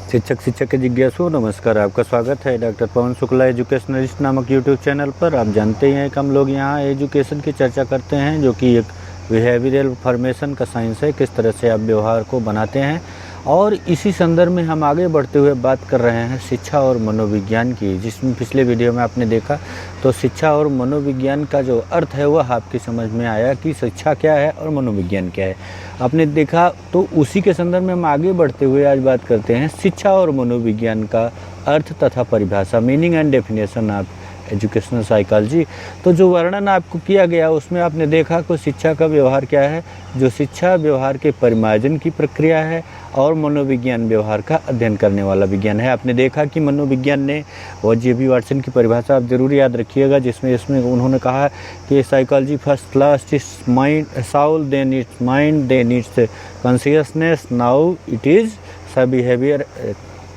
शिक्षक के जिज्ञासु नमस्कार। आपका स्वागत है डॉक्टर पवन शुक्ला एजुकेशनलिस्ट नामक यूट्यूब चैनल पर। आप जानते हैं कि हम लोग यहाँ एजुकेशन की चर्चा करते हैं, जो कि एक बिहेवियरल फॉर्मेशन का साइंस है, किस तरह से आप व्यवहार को बनाते हैं। और इसी संदर्भ में हम आगे बढ़ते हुए बात कर रहे हैं शिक्षा और मनोविज्ञान की, जिसमें पिछले वीडियो में आपने देखा तो शिक्षा और मनोविज्ञान का जो अर्थ है वह आपकी समझ में आया कि शिक्षा क्या है और मनोविज्ञान क्या है, आपने देखा। तो उसी के संदर्भ में हम आगे बढ़ते हुए आज बात करते हैं शिक्षा और मनोविज्ञान का अर्थ तथा परिभाषा, meaning and definition of educational psychology. तो जो वर्णन आपको किया गया उसमें आपने देखा कि शिक्षा का व्यवहार क्या है, जो शिक्षा व्यवहार के परिमार्जन की प्रक्रिया है और मनोविज्ञान व्यवहार का अध्ययन करने वाला विज्ञान है। आपने देखा कि मनोविज्ञान ने और जे.बी. वाटसन की परिभाषा आप जरूर याद रखिएगा, जिसमें इसमें उन्होंने कहा कि psychology first class is mind soul, then it's mind, then it's consciousness, now it is behaviour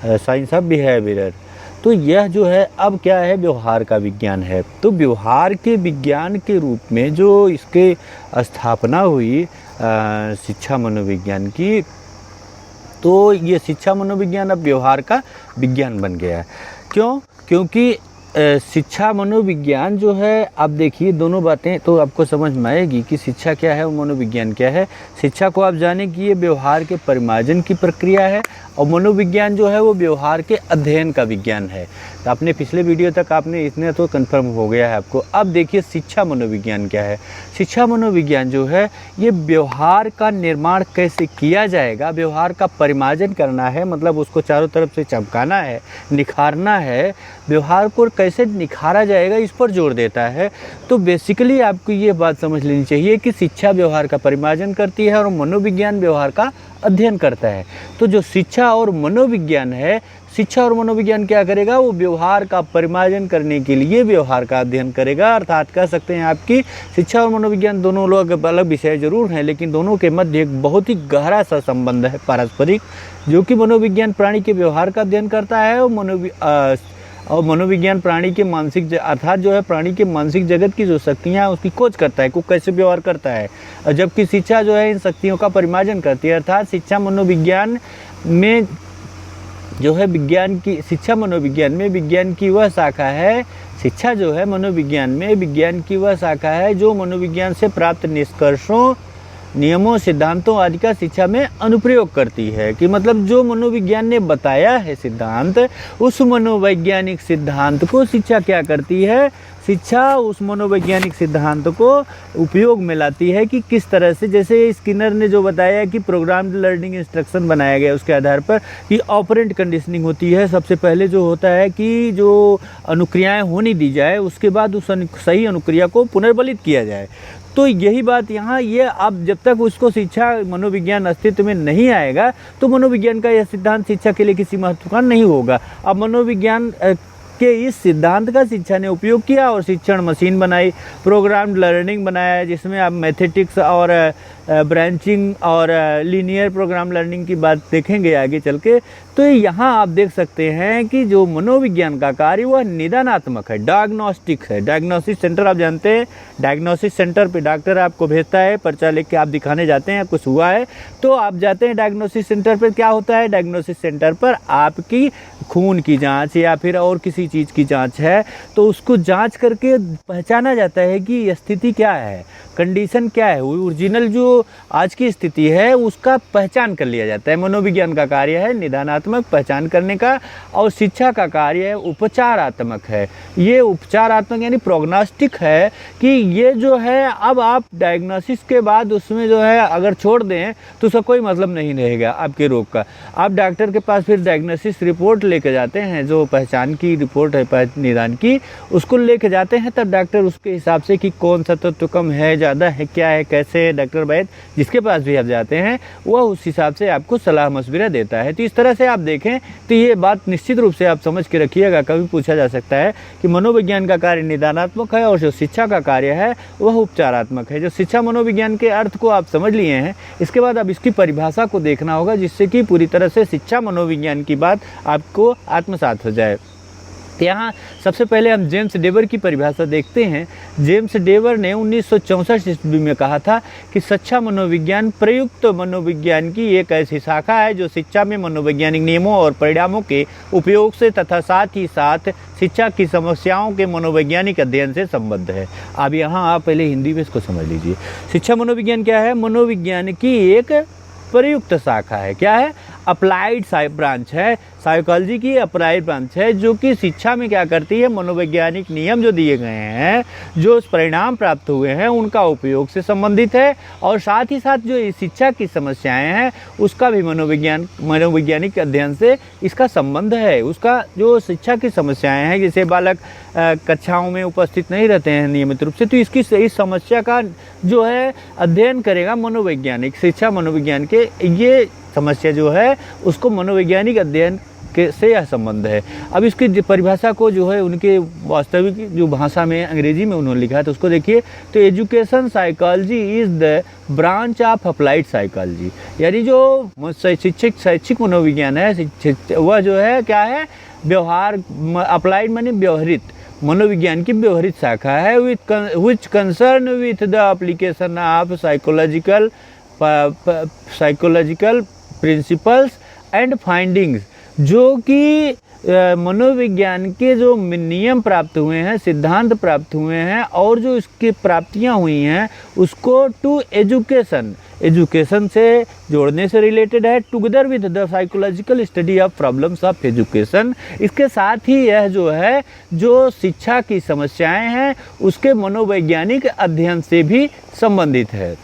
science of behaviour. तो यह जो है अब क्या है, व्यवहार का विज्ञान है। तो व्यवहार के विज्ञान के रूप में जो इसके स्थापना हुई शिक्षा मनोविज्ञान की, तो ये शिक्षा मनोविज्ञान अब व्यवहार का विज्ञान बन गया है। क्यों? क्योंकि शिक्षा मनोविज्ञान जो है, आप देखिए दोनों बातें तो आपको समझ में आएगी कि शिक्षा क्या है और मनोविज्ञान क्या है। शिक्षा को आप जाने कि ये व्यवहार के परिमार्जन की प्रक्रिया है और मनोविज्ञान जो है वो व्यवहार के अध्ययन का विज्ञान है। तो आपने पिछले वीडियो तक आपने इतने तो कंफर्म हो गया है आपको। अब देखिए शिक्षा मनोविज्ञान क्या है। शिक्षा मनोविज्ञान जो है ये व्यवहार का निर्माण कैसे किया जाएगा, व्यवहार का परिमार्जन करना है, मतलब उसको चारों तरफ से चमकाना है, निखारना है, व्यवहार को कैसे निखारा जाएगा इस पर जोर देता है। तो बेसिकली आपको ये बात समझ लेनी चाहिए कि शिक्षा व्यवहार का परिमार्जन करती है और मनोविज्ञान व्यवहार का अध्ययन करता है। तो जो शिक्षा और मनोविज्ञान है, शिक्षा और मनोविज्ञान क्या करेगा, वो व्यवहार का परिमार्जन करने के लिए व्यवहार का अध्ययन करेगा। अर्थात कह सकते हैं आपकी शिक्षा और मनोविज्ञान दोनों लोग अलग विषय जरूर हैं, लेकिन दोनों के मध्य एक बहुत ही गहरा सा संबंध है पारस्परिक, जो कि मनोविज्ञान प्राणी के व्यवहार का अध्ययन करता है और मनोविज्ञान प्राणी के मानसिक अर्थात जो है प्राणी के मानसिक जगत की जो शक्तियाँ हैं उसकी खोज करता है, को कैसे व्यवहार करता है। और जबकि शिक्षा जो है इन शक्तियों का परिमार्जन करती है। अर्थात शिक्षा मनोविज्ञान में जो है शिक्षा मनोविज्ञान में विज्ञान की वह शाखा है, शिक्षा जो है मनोविज्ञान में विज्ञान की वह शाखा है जो मनोविज्ञान से प्राप्त निष्कर्षों, नियमों, सिद्धांतों आदि का शिक्षा में अनुप्रयोग करती है। कि मतलब जो मनोविज्ञान ने बताया है सिद्धांत, उस मनोवैज्ञानिक सिद्धांत को शिक्षा क्या करती है, शिक्षा उस मनोवैज्ञानिक सिद्धांत को उपयोग में लाती है कि किस तरह से, जैसे स्किनर ने जो बताया कि प्रोग्राम्ड लर्निंग इंस्ट्रक्शन बनाया गया उसके आधार पर कि ऑपरेंट कंडीशनिंग होती है। सबसे पहले जो होता है कि जो अनुक्रियाएं होने दी जाए, उसके बाद उस सही अनुक्रिया को पुनर्बलित किया जाए। तो यही बात यहाँ ये अब जब तक उसको शिक्षा मनोविज्ञान अस्तित्व में नहीं आएगा तो मनोविज्ञान का यह सिद्धांत शिक्षा के लिए किसी महत्व का नहीं होगा। अब मनोविज्ञान के इस सिद्धांत का शिक्षा ने उपयोग किया और शिक्षण मशीन बनाई, प्रोग्राम्ड लर्निंग बनाया, जिसमें आप मैथेटिक्स और ब्रांचिंग और लीनियर प्रोग्राम लर्निंग की बात देखेंगे आगे चल के। तो यहाँ आप देख सकते हैं कि जो मनोविज्ञान का कार्य वह निदानात्मक है, डायग्नोस्टिक है। डायग्नोसिस सेंटर आप जानते हैं, डायग्नोसिस सेंटर पे डॉक्टर आपको भेजता है, पर्चा लेके आप दिखाने जाते हैं, कुछ हुआ है तो आप जाते हैं डायग्नोसिस सेंटर पर। क्या होता है, डायग्नोसिस सेंटर पर आपकी खून की जांच या फिर और किसी चीज़ की जांच है तो उसको जांच करके पहचाना जाता है कि स्थिति क्या है, कंडीशन क्या है, ओरिजिनल जो आज की स्थिति है उसका पहचान कर लिया जाता है। मनोविज्ञान का कार्य है निदानात्मक, पहचान करने का, और शिक्षा का कार्य है उपचारात्मक है। ये उपचारात्मक यानी प्रोग्नोस्टिक है कि ये जो है अब आप डायग्नोसिस के बाद उसमें जो है अगर छोड़ दें तो उसका कोई मतलब नहीं रहेगा आपके रोग का। आप डॉक्टर के पास फिर डायग्नोसिस रिपोर्ट लेके जाते हैं, जो पहचान की रिपोर्ट है निदान की, उसको लेके जाते हैं, तब डॉक्टर उसके हिसाब से कि कौन सा तत्व कम है, ज़्यादा है, क्या है, कैसे है, डॉक्टर वैद्य जिसके पास भी आप जाते हैं वह उस हिसाब से आपको सलाह मशविरा देता है। तो इस तरह से आप देखें तो ये बात निश्चित रूप से आप समझ के रखिएगा। कभी पूछा जा सकता है कि मनोविज्ञान का कार्य निदानात्मक है और जो शिक्षा का कार्य है वह उपचारात्मक है। जो शिक्षा मनोविज्ञान के अर्थ को आप समझ लिए हैं, इसके बाद अब इसकी परिभाषा को देखना होगा, जिससे कि पूरी तरह से शिक्षा मनोविज्ञान की बात आपको आत्मसात हो जाए। यहाँ सबसे पहले हम जेम्स डेवर की परिभाषा देखते हैं। जेम्स डेवर ने 1964 ईस्वी में कहा था कि शिक्षा मनोविज्ञान प्रयुक्त मनोविज्ञान की एक ऐसी शाखा है जो शिक्षा में मनोवैज्ञानिक नियमों और परिणामों के उपयोग से तथा साथ ही साथ शिक्षा की समस्याओं के मनोवैज्ञानिक अध्ययन से संबद्ध है। अब यहाँ आप पहले हिंदी में इसको समझ लीजिए। शिक्षा मनोविज्ञान क्या है? मनोविज्ञान की एक प्रयुक्त शाखा है। क्या है? अप्लाइड ब्रांच है, साइकोलॉजी की अप्लाइड ब्रांच है, जो कि शिक्षा में क्या करती है? मनोवैज्ञानिक नियम जो दिए गए हैं, जो परिणाम प्राप्त हुए हैं, उनका उपयोग से संबंधित है और साथ ही साथ जो शिक्षा की समस्याएं हैं उसका भी मनोवैज्ञानिक अध्ययन से इसका संबंध है। उसका जो शिक्षा की समस्याएं हैं, जैसे बालक कक्षाओं में उपस्थित नहीं रहते हैं नियमित रूप से, तो इस समस्या का जो है अध्ययन करेगा मनोवैज्ञानिक। शिक्षा मनोविज्ञान के ये समस्या जो है उसको मनोवैज्ञानिक अध्ययन के से यह संबंध है। अब इसकी परिभाषा को जो है उनके वास्तविक जो भाषा में अंग्रेजी में उन्होंने लिखा है तो उसको देखिए। तो education psychology is the branch of applied psychology, यानी जो शैक्षिक मनोविज्ञान है वह जो है क्या है? व्यवहार, अप्लाइड माने व्यवहारित, मनोविज्ञान की व्यवहारित शाखा है। Which concern with the application of psychological principles and findings, जो कि मनोविज्ञान के जो नियम प्राप्त हुए हैं, सिद्धांत प्राप्त हुए हैं और जो इसकी प्राप्तियां हुई हैं उसको टू एजुकेशन से जोड़ने से रिलेटेड है। Together with the psychological study of problems of education, इसके साथ ही यह जो है जो शिक्षा की समस्याएं हैं उसके मनोवैज्ञानिक अध्ययन से भी संबंधित है।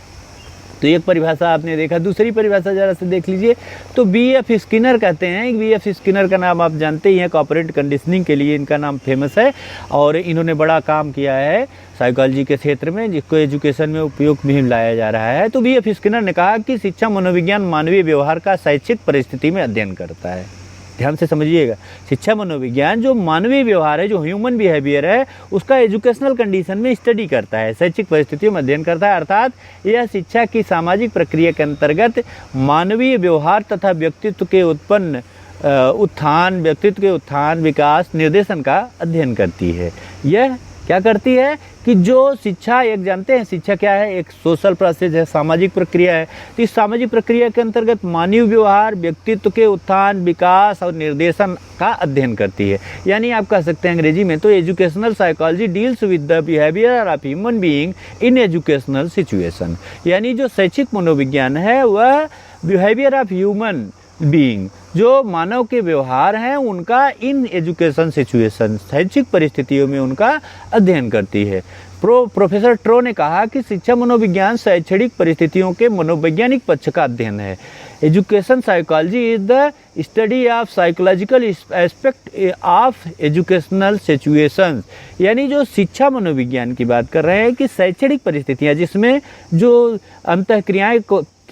तो एक परिभाषा आपने देखा। दूसरी परिभाषा जरा से देख लीजिए। तो B.F. स्किनर कहते हैं। B.F. स्किनर का नाम आप जानते ही हैं, कॉपरेट कंडीशनिंग के लिए इनका नाम फेमस है और इन्होंने बड़ा काम किया है साइकोलॉजी के क्षेत्र में, जिसको एजुकेशन में उपयोग में लाया जा रहा है। तो B.F. स्किनर ने कहा कि शिक्षा मनोविज्ञान मानवीय व्यवहार का शैक्षिक परिस्थिति में अध्ययन करता है। ध्यान से समझिएगा, शिक्षा मनोविज्ञान जो मानवीय व्यवहार है, जो ह्यूमन बिहेवियर है, उसका एजुकेशनल कंडीशन में स्टडी करता है, शैक्षिक परिस्थितियों में अध्ययन करता है। अर्थात यह शिक्षा की सामाजिक प्रक्रिया के अंतर्गत मानवीय व्यवहार तथा व्यक्तित्व के उत्थान, विकास, निर्देशन का अध्ययन करती है। यह क्या करती है कि जो शिक्षा, एक जानते हैं शिक्षा क्या है? एक सोशल प्रोसेस है, सामाजिक प्रक्रिया है। तो इस सामाजिक प्रक्रिया के अंतर्गत मानवीय व्यवहार, व्यक्तित्व के उत्थान, विकास और निर्देशन का अध्ययन करती है। यानी आप कह सकते हैं अंग्रेजी में, तो educational psychology deals with the behaviour of human being in educational situation, यानी जो शैक्षिक मनोविज्ञान है वह बिहेवियर ऑफ ह्यूमन बीइंग, जो मानव के व्यवहार हैं उनका इन एजुकेशन सिचुएशन, शैक्षिक परिस्थितियों में उनका अध्ययन करती है। प्रोफेसर ट्रो ने कहा कि शिक्षा मनोविज्ञान शैक्षणिक परिस्थितियों के मनोवैज्ञानिक पक्ष का अध्ययन है। Education psychology is the study of psychological aspect of educational situations, यानी जो शिक्षा मनोविज्ञान की बात कर रहे हैं कि शैक्षणिक परिस्थितियाँ जिसमें जो अंतःक्रियाएं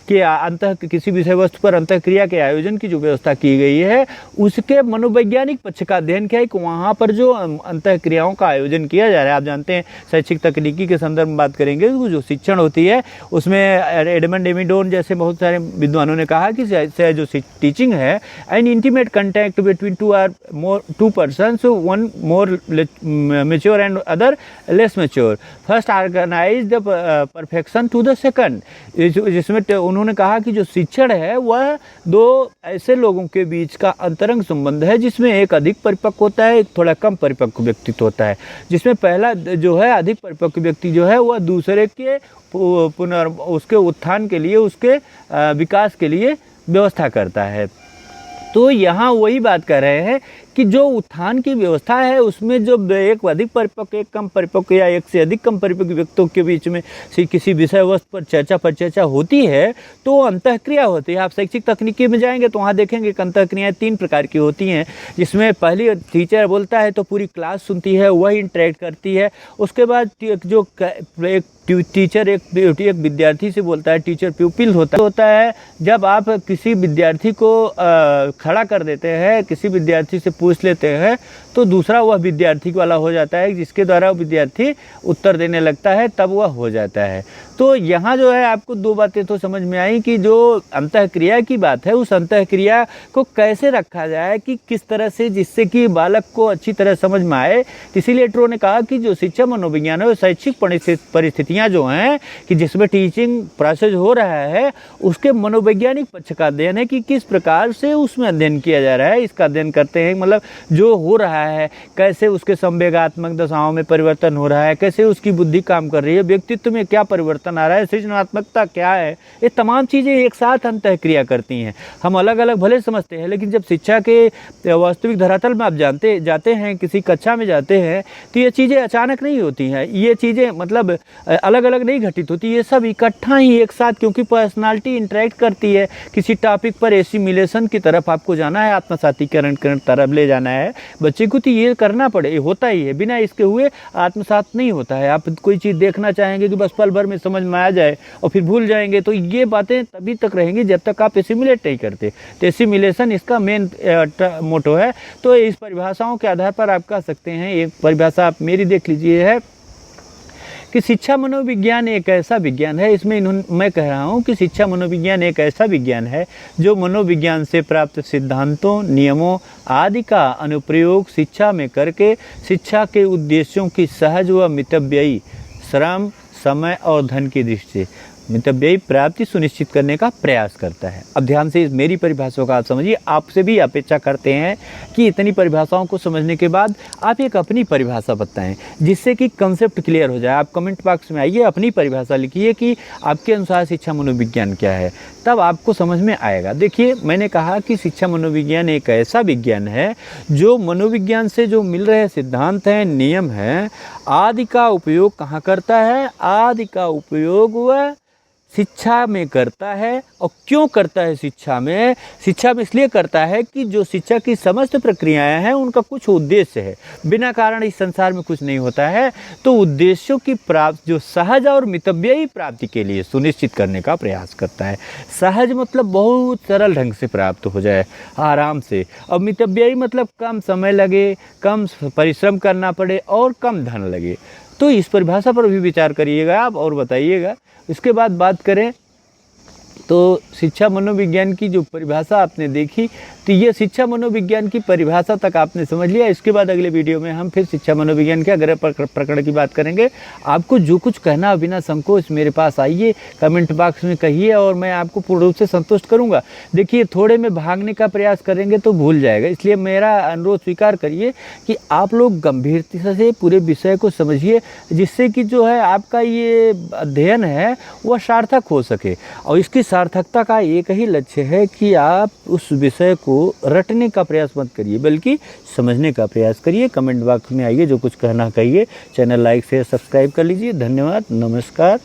किसी विषय वस्तु पर अंतःक्रिया के आयोजन की जो व्यवस्था की गई है उसके मनोवैज्ञानिक पक्ष का अध्ययन किया है कि वहाँ पर जो अंतःक्रियाओं का आयोजन किया जा रहा है। आप जानते हैं शैक्षिक तकनीकी के संदर्भ में बात करेंगे तो जो शिक्षण होती है उसमें एडमंड एमिडोन जैसे बहुत सारे विद्वानों ने कहा कि जो टीचिंग है an intimate contact between two persons, one more mature and other less mature, first organize the perfection to the second, जिसमें उन्होंने कहा कि जो शिक्षण है वह दो ऐसे लोगों के बीच का अंतरंग संबंध है जिसमें एक अधिक परिपक्व होता है, एक थोड़ा कम परिपक्व व्यक्तित्व होता है, जिसमें पहला जो है अधिक परिपक्व व्यक्ति जो है वह दूसरे के उसके उत्थान के लिए, उसके विकास के लिए व्यवस्था करता है। तो यहाँ वही बात कर रहे हैं कि जो उत्थान की व्यवस्था है उसमें जो एक अधिक परिपक्व, एक कम परिपक्व या एक से अधिक कम परिपक्व व्यक्तियों के बीच में किसी विषय वस्तु पर चर्चा होती है तो अंतःक्रिया होती है। आप शैक्षिक तकनीकी में जाएंगे तो वहाँ देखेंगे कि अंतःक्रियाएँ 3 प्रकार की होती हैं, जिसमें पहली टीचर बोलता है तो पूरी क्लास सुनती है, वह इंटरेक्ट करती है। उसके बाद जो एक टीचर एक विद्यार्थी से बोलता है, टीचर प्यूपिल होता है जब आप किसी विद्यार्थी को खड़ा कर देते हैं, किसी विद्यार्थी से पूछ लेते हैं तो दूसरा वह विद्यार्थी वाला हो जाता है, जिसके द्वारा वो विद्यार्थी उत्तर देने लगता है, तब वह हो जाता है। तो यहाँ जो है आपको दो बातें तो समझ में आई कि जो अंतःक्रिया की बात है, उस अंतःक्रिया को कैसे रखा जाए कि किस तरह से, जिससे कि बालक को अच्छी तरह समझ में आए। इसीलिए ट्रो ने कहा कि जो शिक्षा मनोविज्ञान है, वो शैक्षिक परिस्थितियाँ जो हैं कि जिसमें टीचिंग प्रोसेस हो रहा है, उसके मनोवैज्ञानिक पक्ष का अध्ययन है कि किस प्रकार से उसमें अध्ययन किया जा रहा है। इसका अध्ययन करते हैं, मतलब जो हो रहा है, कैसे उसके संवेगात्मक दशाओं में परिवर्तन हो रहा है, कैसे उसकी बुद्धि काम कर रही है, व्यक्तित्व में क्या परिवर्तन आ रहा है, सृजनात्मकता क्या है, ये तमाम चीज़ें एक साथ अंतःक्रिया करती हैं। हम अलग अलग भले समझते हैं, लेकिन जब शिक्षा के वास्तविक धरातल में आप जाते हैं, किसी कक्षा में जाते हैं, तो ये चीज़ें अचानक नहीं होती हैं, ये चीज़ें मतलब अलग अलग नहीं घटित होती, ये सब इकट्ठा ही एक साथ, क्योंकि पर्सनालिटी इंटरेक्ट करती है। किसी टॉपिक पर एसिमिलेशन की तरफ आपको जाना है, आत्मसातीकरण की तरफ ले जाना है बच्चे को, तो ये करना पड़े, ये होता ही है, बिना इसके हुए आत्मसात नहीं होता है। आप कोई चीज़ देखना चाहेंगे कि बस पल भर में समझ में आ जाए और फिर भूल जाएंगे, तो ये बातें तभी तक रहेंगी जब तक आप एसिमुलेट नहीं करते। तो एसिमुलेशन इसका मेन मोटो है। तो इस परिभाषाओं के आधार पर आप कह सकते हैं, एक परिभाषा आप मेरी देख लीजिए है कि शिक्षा मनोविज्ञान एक ऐसा विज्ञान है, इसमें मैं कह रहा हूँ कि शिक्षा मनोविज्ञान एक ऐसा विज्ञान है जो मनोविज्ञान से प्राप्त सिद्धांतों, नियमों आदि का अनुप्रयोग शिक्षा में करके शिक्षा के उद्देश्यों की सहज व मितव्ययी श्रम, समय और धन की दृष्टि से मितव्ययी प्राप्ति सुनिश्चित करने का प्रयास करता है। अब ध्यान से मेरी परिभाषाओं का आप समझिए। आपसे भी अपेक्षा करते हैं कि इतनी परिभाषाओं को समझने के बाद आप एक अपनी परिभाषा बताएं, जिससे कि कंसेप्ट क्लियर हो जाए। आप कमेंट बॉक्स में आइए, अपनी परिभाषा लिखिए कि आपके अनुसार शिक्षा मनोविज्ञान क्या है, तब आपको समझ में आएगा। देखिए, मैंने कहा कि शिक्षा मनोविज्ञान एक ऐसा विज्ञान है जो मनोविज्ञान से जो मिल रहे सिद्धांत हैं, नियम हैं आदि का उपयोग कहाँ करता है, आदि का उपयोग वह शिक्षा में करता है। और क्यों करता है शिक्षा में? शिक्षा में इसलिए करता है कि जो शिक्षा की समस्त प्रक्रियाएं हैं उनका कुछ उद्देश्य है। बिना कारण इस संसार में कुछ नहीं होता है। तो उद्देश्यों की प्राप्ति जो सहज और मितव्ययी प्राप्ति के लिए सुनिश्चित करने का प्रयास करता है। सहज मतलब बहुत सरल ढंग से प्राप्त हो जाए, आराम से। और मितव्ययी मतलब कम समय लगे, कम परिश्रम करना पड़े और कम धन लगे। तो इस परिभाषा पर भी विचार करिएगा आप और बताइएगा। इसके बाद बात करें तो शिक्षा मनोविज्ञान की जो परिभाषा आपने देखी, तो ये शिक्षा मनोविज्ञान की परिभाषा तक आपने समझ लिया। इसके बाद अगले वीडियो में हम फिर शिक्षा मनोविज्ञान के अगले प्रकरण की बात करेंगे। आपको जो कुछ कहना हो बिना संकोच मेरे पास आइए, कमेंट बॉक्स में कहिए और मैं आपको पूर्ण रूप से संतुष्ट करूंगा। देखिए, थोड़े में भागने का प्रयास करेंगे तो भूल जाएगा, इसलिए मेरा अनुरोध स्वीकार करिए कि आप लोग गंभीरता से पूरे विषय को समझिए, जिससे कि जो है आपका ये अध्ययन है वह सार्थक हो सके। और इसकी सार्थकता का एक ही लक्ष्य है कि आप उस विषय को रटने का प्रयास मत करिए, बल्कि समझने का प्रयास करिए। कमेंट बॉक्स में आइए, जो कुछ कहना कहिए। चैनल लाइक शेयर सब्सक्राइब कर लीजिए। धन्यवाद, नमस्कार।